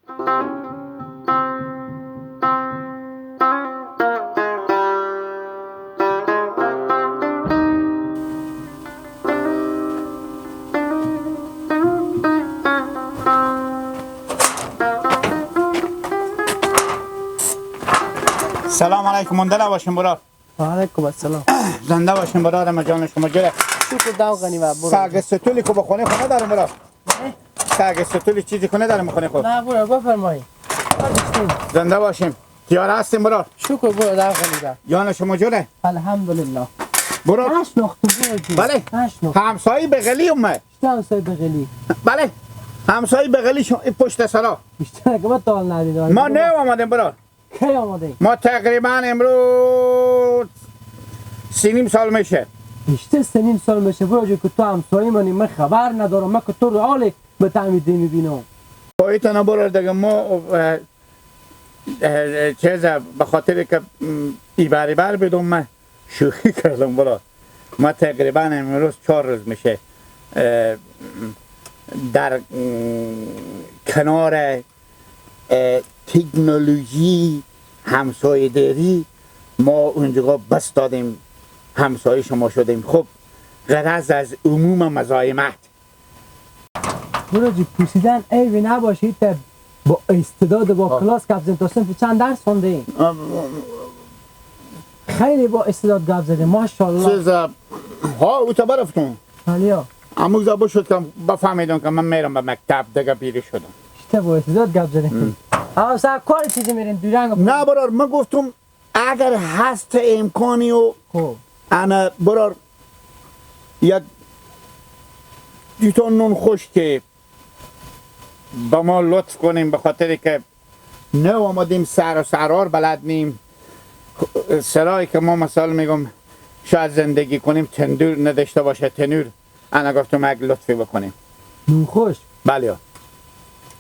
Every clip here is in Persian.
سلام علیکم. منده باشین برار. علیکم السلام. زنده باشین برار. ما جان شما جره. شکر داغنی و برو. ساگ ستولی کو بخونه خونه دارم برار. ساگ ستولی چیزی کنه دارم خونه خود. نه برو بفرمایید. زنده باشیم. تیار هستیم برار. شکر برو داغنی و. جان شما جره. الحمدلله. برار. 8 نقطه برو. بله. 8 نقطه. همسایه بغلی اومد. همسایه بغلی. بله. همسایه بغلی شما پشت سرا. بیشتر که ما تال ندید. ما نه اومدیم برار. کی آماده؟ ما تقریبا امروز 3.5 سال میشه. بیشتر 3.5 سال میشه برو که تو همسایه منی. من خبر ندارم. من که تو رو حال به تعمیدی میبینم. پایتون برار دیگه ما چیز به خاطر که ایبری بر بدم من شوخی کردم برار. ما تقریبا امروز 4 روز میشه در کنار تکنولوژی همسایه داری ما اونجا بس دادیم همسایه شما شدیم. خب غرض از عموم مزاحمت برو پوسیدن ایوی نباشید با استعداد با کلاس گپ زدیم. تا صنف چند درس خونده ایم؟ خیلی با استعداد گپ زدیم ماشاءالله. چیز ها او تا برفتون حالیا اموزا بشد که بفهمیدم که من میرم به مکتب دیگه پیری شدم. بیشتر با استعداد گپ زدیم. آقا سر کار چیزی میرین دورنگ؟ نه برار من گفتم اگر هست امکانی و خب انا برار یک دیتون نون خوش که با ما لطف کنیم به خاطر که نه آمدیم سر و سرار بلد نیم. سرایی که ما مثال میگم شاید زندگی کنیم تندور نداشته باشه تنور. انا گفتم اگه لطفی بکنیم نون خوش. بله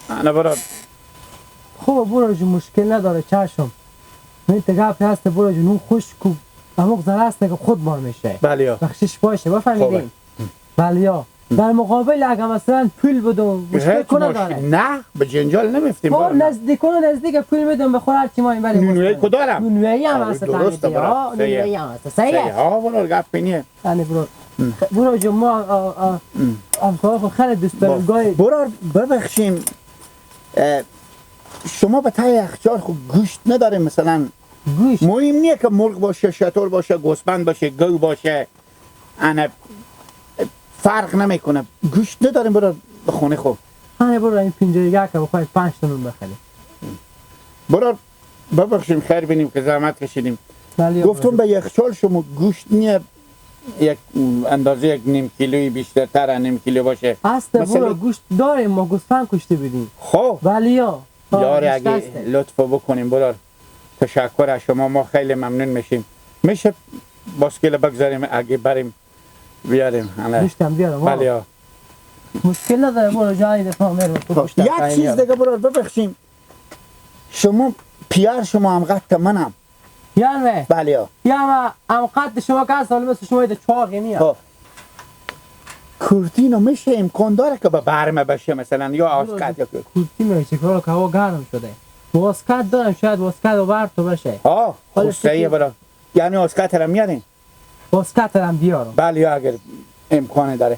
انا برار خب برو جو مشکل نداره چشم. من تگفی هست برو جو نون خوش کو اموق زر هست که خود بار میشه. بله بخشش باشه بفهمیدین. بله در مقابل اگه مثلا پول بدم مشکل کنه داره. نه به جنجال نمیفتیم. خب نزدیک پول بدم بخور هر چی ما این بری. نونوی کدارم؟ نونوی هم هست. درسته برا. نونوی هم هست. صحیح. ها برو گپ پینیه. یعنی برو جو ما امثال خیلی دوست دارم. برو ببخشیم شما به تای یخچال خود گوشت نداریم مثلا؟ گوشت مهم نیه که مرغ باشه شتر باشه گوسفند باشه گو باشه انا فرق نمیکنه. گوشت نداریم برو به خونه خوب. برو این 51 که بخواید 5 تا نون بخریم. برو ببخشیم خیر بینیم که زحمت کشیدیم. گفتم به یخچال شما گوشت نیه یک اندازه یک نیم کیلویی بیشتر نیم کیلو باشه. هست برو گوشت داریم ما گوسفند کشته بدیم. خب ولیا یاری اگه لطف بکنیم برار تشکر از شما ما خیلی ممنون میشیم. میشه باسکل بگذاریم اگه بریم بیاریم. گوشتم بیارم. بله مشکل نداره برو جایی دفعه میرم تو گوشت. یک چیز دیگه برار ببخشیم شما پیار شما هم قد منم. یعنی بله یا هم قد شما که از سال مثل شما ایده چاقی میاد. کورتینو میشه امکان داره که به برمه بشه مثلا یا آسکت یا کورتی میشه که هوا گرم شده. واسکت دارم شاید واسکت و بر تو بشه. خب صحیحه برا. یعنی واسکت هم میارین؟ واسکت هم بیارم. بله اگر امکان داره.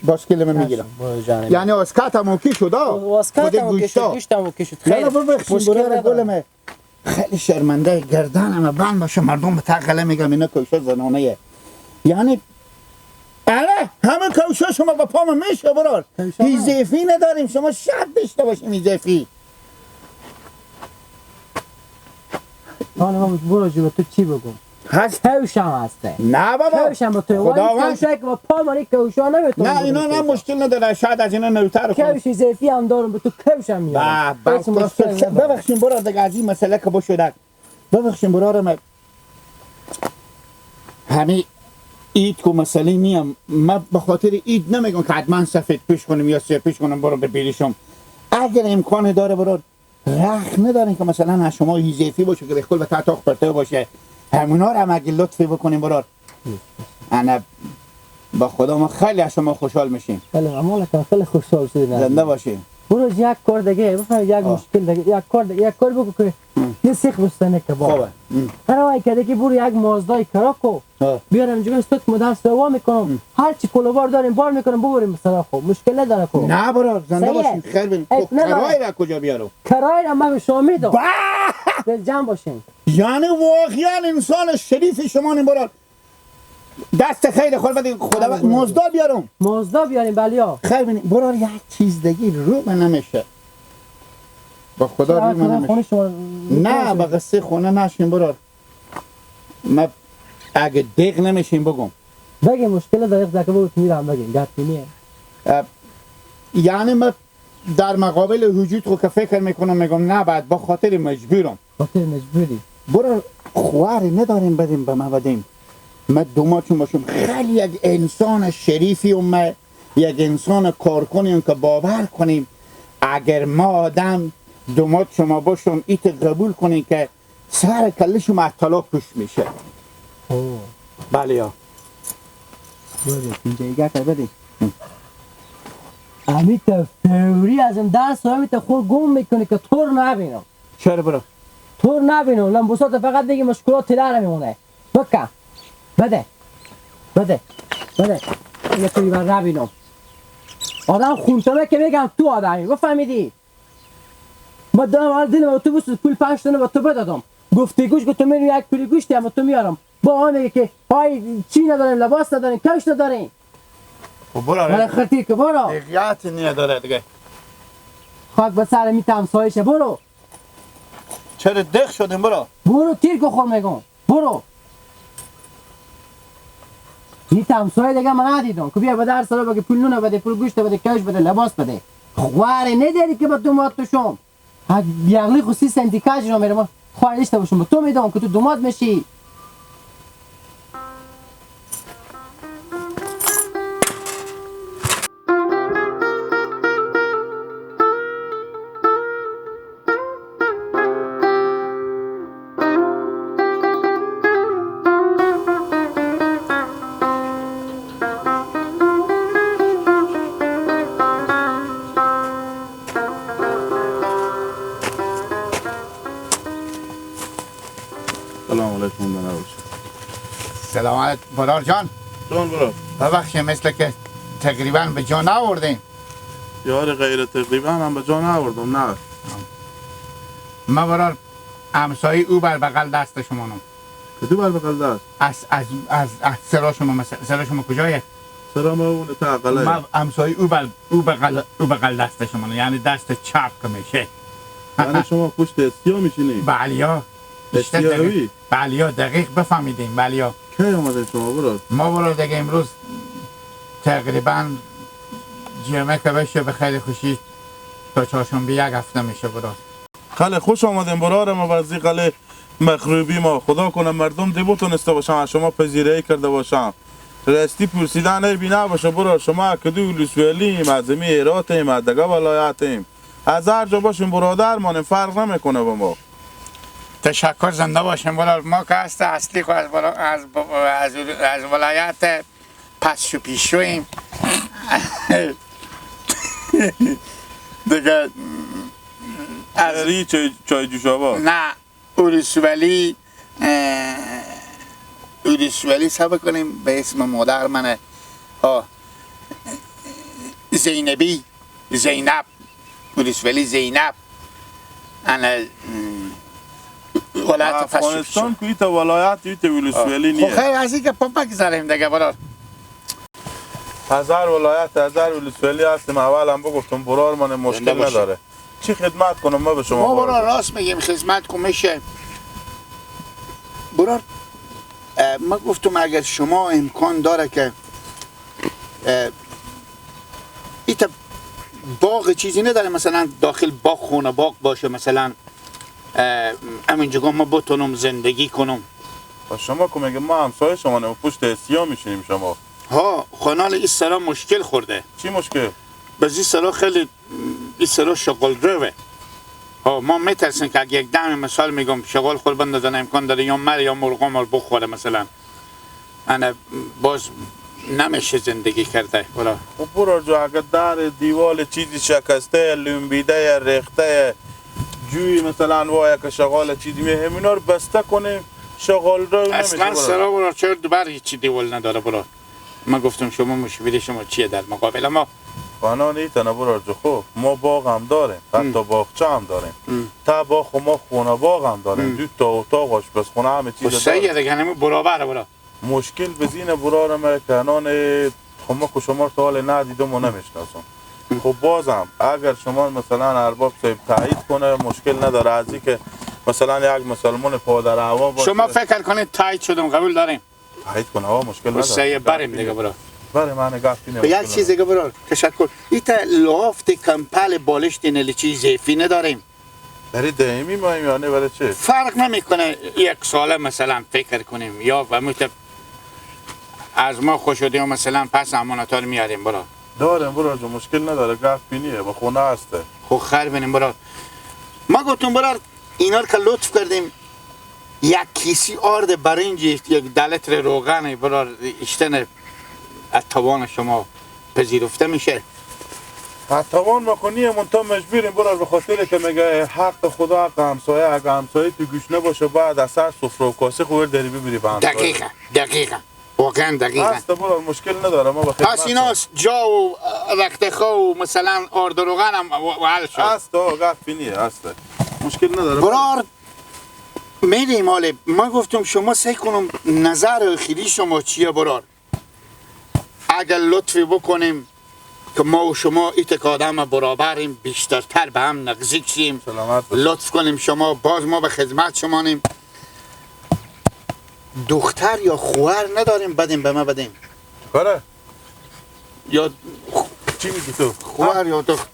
باسکل من میگیرم. یعنی واسکت هم اوکی شده؟ واسکت هم اوکی شد. گوشت هم اوکی شد. خیلی ببخشید برای گلمه خیلی شرمنده گردنم بند باشه مردم به تقله میگم اینا کوشش زنانه. یعنی آره همه کوشش شما با پام میشه برار. ایزافی نداریم شما شرط داشته باشیم ایزافی. حالا من برو جو تو چی بگم؟ هست کوشم هسته. نه بابا کوشم با تو. خداوند کوشه که با پا ماری کوشا نمیتونم. نه اینا نه مشکل نداره شاید از اینا نوتر کنم. کوش ایزافی هم دارم با تو کوشم میارم. ببخشین برار دیگه از این مسئله که بشود. ببخشین برارم همین اید که مسئله نیم. من به خاطر اید نمیگم که حتما سفید پیش کنیم یا سیاه پیش کنیم برو ببیریشم. اگر امکان داره برار رخ ندارین که مثلا از شما ایزافی باشه که بخول و تحتاق پرته باشه همونا رو هم اگه لطفی بکنیم برار انا با خدا ما خیلی از شما خوشحال میشیم. بله اما خیلی خوشحال شدیم. زنده باشیم. برو یک کار دیگه بفهم یک مشکل دیگه یک کار بگو که یه سیخ بستنه که با خوبه قرار کرده که برو یک مازدای کراکو بیارم اینجا استاد مدام سوا میکنم هر چی کلوبار داریم بار میکنم ببریم مثلا خب مشکل نداره کو نه برو زنده باشین خیر بین کرای را کجا بیارو کرای را من به شما میدم دل جمع باشین یعنی واقعا انسان شریف شما نمیبرد دست خیر خود بدین خدا مزدا بیارم مازدا بیاریم بلیا خیر بین برو یک چیز دیگه رو من نمیشه با خدا رو من نمیشه نه با قصه خونه نشین برو ما اگه دیگ نمیشیم بگم بگی مشکل دقیق زکه بود میرم بگیم گفتی نیه یعنی ما در مقابل وجود رو که فکر میکنم میگم نه بعد با خاطر مجبورم خاطر مجبوری برو خواری نداریم بدیم به ما بدیم ما دوماتون باشم خیلی یک انسان شریفی و ما یک انسان کارکنیم که باور کنیم اگر ما آدم دومات شما باشم ایت قبول کنیم که سر کلشم اطلاق پوش میشه بله یا بودی اینجا ایگه که بدی امیت فوری از این درس ها امیت خور گم میکنی که طور نبینم چرا برو طور نبینم لنبوسات فقط دیگه مشکلات تلر میمونه بکن بده یه توی بر نبینم آدم خونتمه که میگم تو آدمی بفهمیدی ما دارم حال دلم اتوبوس پول 5 تا با تو بدادم گفتگوش که تو میری یک پولی گوشتی اما تو میارم با آن میگه که های چی نداریم لباس نداریم کش نداریم خب برو ولی خطی که برو دقیقیت نداره دیگه خاک به سر میت همسایشه برو چرا دق شدیم برو تیر که خور میگم برو میت همسایه دیگه من ندیدم که بیا به در سرا بگه پول نونه بده پول گوشت بده کش بده لباس بده خواره نداری که با دومات توشم بیاغلی خصوصی سندیکاج رو میرم خواره داشته باشم با تو میدم که تو دومات میشی سلام علیکم بنابراش سلامت برار جان جان برو ببخشید مثل که تقریبا به جا ناوردیم یار غیر تقریبا من به جا ناوردم نه ما برار همسایه او بر بغل دست شما نم کدو بر بغل دست از سرا شما مثلا سرا شما کجایه سرا ما اون تا عقله ما همسایه او بغل دست شما نم یعنی دست چپ که میشه یعنی شما پشت استیا میشینی بله استیاوی بله دقیق بفهمیدیم بله کی اومده شما برو ما برو دیگه امروز تقریبا جمعه که بشه به خیلی خوشی تا چهارشنبه یک هفته میشه برو خیلی خوش آمدیم برار ما وزی قله مغربی ما خدا کنه مردم دیبو تونسته باشم از شما پذیرایی کرده باشم راستی پرسیدن ای بینا باشه برو شما کدو ولسوالی معظمی هراتیم از دگه ولایتیم از هر جا باشیم برادر مانیم فرق نمیکنه با ما تشکر زنده باشیم برار ما که هست اصلی خود از ولایت پس و پیشویم دیگه اری چای جوشابا نه اولسوالی سبا کنیم به اسم مادر منه زینب اولسوالی زینب انا ولایت افغانستان که ایت ولایت ایت ولسوالی نیه خیلی از این که پا بگذاریم دیگه برار هزار ولایت هزار ولسوالی هستیم اول هم بگفتم برار من مشکل نداره چی خدمت کنم ما به شما ما برار راست میگیم خدمت کن میشه برار ما گفتم اگر شما امکان داره که ایت باغ چیزی نداره مثلا داخل باغ خونه باغ باشه مثلا همینجا ما بتونم زندگی کنم شما که میگه ما همسایه شما نه پشت استیا میشینیم شما ها خانال این سرا مشکل خورده چی مشکل؟ بس این سرا خیلی این سرا شغل روه ها ما میترسیم که اگه یک دم مثال میگم شغل خور بندازن امکان داره یا مر یا مرغا مر بخوره مثلا انا باز نمیشه زندگی کرده برو. خب برو جو اگر در دیوال چیزی شکسته لنبیده ریخته جوی مثلا وای که شغال چیزی میه اینا رو بسته کنیم شغال رو نمیشه اصلا سرا برو چرا دوباره هیچی دیوال نداره برو. ما گفتم شما مشکل شما چیه در مقابل ما؟ قانون ایتنه برو جو خوب ما باغ هم داریم حتی باغچه هم داریم تا باغ ما خونه باغ هم داریم دو تا اتاق آشپزخونه همه چیز داریم. صحیحه دیگه همه برابره برو. مشکل بزین برار ما کنان خب که شما تا حال ندیدم و نمیشناسم. خب بازم اگر شما مثلا ارباب صاحب تایید کنه مشکل نداره از که مثلا یک مسلمان پادر هوا باشه شما فکر کنید تایید شدم قبول داریم تایید کنه ها مشکل نداره. صحیح بریم دیگه برو. برای من گفتی به یک چیز دیگه برو تشکر. ایتا لافت کمپل بالشت نلی چیز زیفی نداریم. برای دائمی ما میانه برای چه؟ فرق نمیکنه یک ساله مثلا فکر کنیم یا و از ما خوش شدیم مثلا پس امانتار میاریم برو. داریم برو جو مشکل نداره گفت بینیه با خونه هسته. خب خیر بینیم برو. ما گفتم برو اینا رو که لطف کردیم یک کیسی آرد برنج یک دلتر روغن برو اشتن از توان شما پذیرفته میشه. توان مکنی منتا مجبوریم برو به خاطر که میگه حق خدا حق همسایه اگه همسایه تو گوش نباشه بعد اثر سفره و کاسه خورد داری ببری به همسایه. دقیقا واقعا دقیقا هست برو مشکل نداره ما بخیر پس اینا جا و رختخه و مثلا آرد و روغن هم حل شد هست گفت بینیه هست مشکل نداره برار میدیم حاله ما گفتم شما سعی کنم نظر خیلی شما چیه برار اگر لطفی بکنیم که ما و شما ایتک آدم برابریم بیشترتر به هم نزدیک شیم لطف کنیم شما باز ما به خدمت شما نیم دختر یا خواهر نداریم بدیم به ما بدیم کاره یا چی میگی تو؟ خواهر یا دختر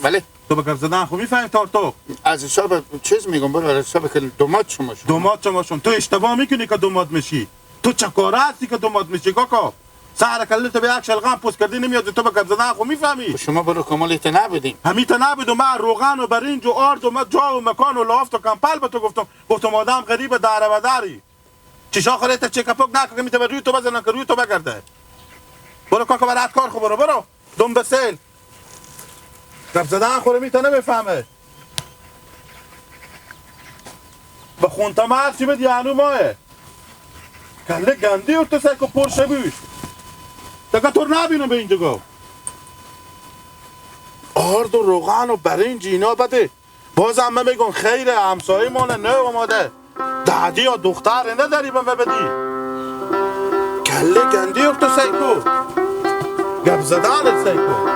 بله تو به گفت زدن خوب میفهمی تو از حساب چیز میگم برای از حساب که دومات شما شد دومات شما شون تو اشتباه میکنی که دومات میشی تو چه کاره هستی که دومات میشی کاکا سهر کله تو به یک شلغم پوست کردی نمیاد تو به گفت زدن خوب میفهمی شما برو کمالیت نبودیم همیت نبود و من روغن و برنج و آرد و من جا و مکان و لافت و کمپل به تو گفتم آدم غریب داره و داری چشا خلیت چکپک نکن که میتونه روی تو بزنن که روی تو بگرده برو کاکا برات کار خو برو دم به سیل گپ زدن خوره میتونه نمیفهمه به خونتا ما هرچی بد یعنو ماه کله گندی و تو سکو پرشه بیش دکا تو نبینم به اینجا گو آرد و روغن و برنج اینا بده باز همه میگن خیر همسایه مانه نه آماده دادی یا دختر نداری به بدی کله گندی و تو سکو گپ زدن سکو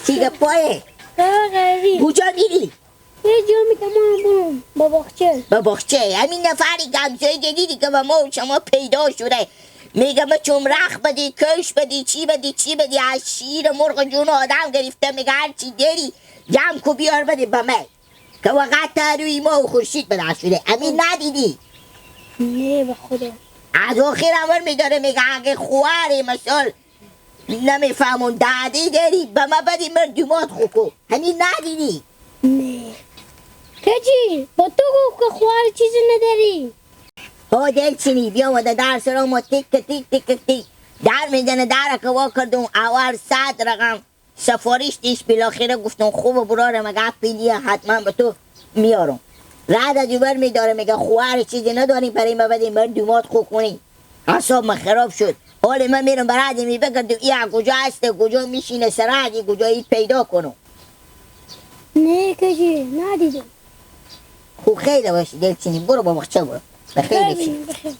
چیگه پایه؟ کجا میری؟ یه جا میتونم برم با باغچه با باغچه همین نفری که همسایه جدیدی که با ما و شما پیدا شده میگه ما چمرخ بدی کش بدی چی بدی از شیر مرغ جون آدم گرفته میگه هرچی داری جمع کو بیار بده به من که وقت روی ما و خورشید بدن شده همین ندیدی؟ نه به خدا از آخر امر میداره میگه اگه خواری مثال نمیفهمون دادی داری به ما بدی مردمات خوکو همین ندیدی؟ نه کجی با تو گفت که خوار چیزی نداری ها دلچینی بیا وده در سرا ما تیک در میدنه در که وا کردم اول 100 رقم سفارش دیش بالاخره گفتم خوب براره مگه پیلیه حتما به تو میارم رد از اوبر میداره میگه خوار چیزی نداری برای ما بدی مردمات خوک کنی حساب من خراب شد حالا من میرم برای می بگردم این کجا هسته کجا میشینه سرادی کجا ایت پیدا کنم نه کجی ندیدم خوب خیلی باشی دلچینی برو با مخچه برو بخیر بشی بخیر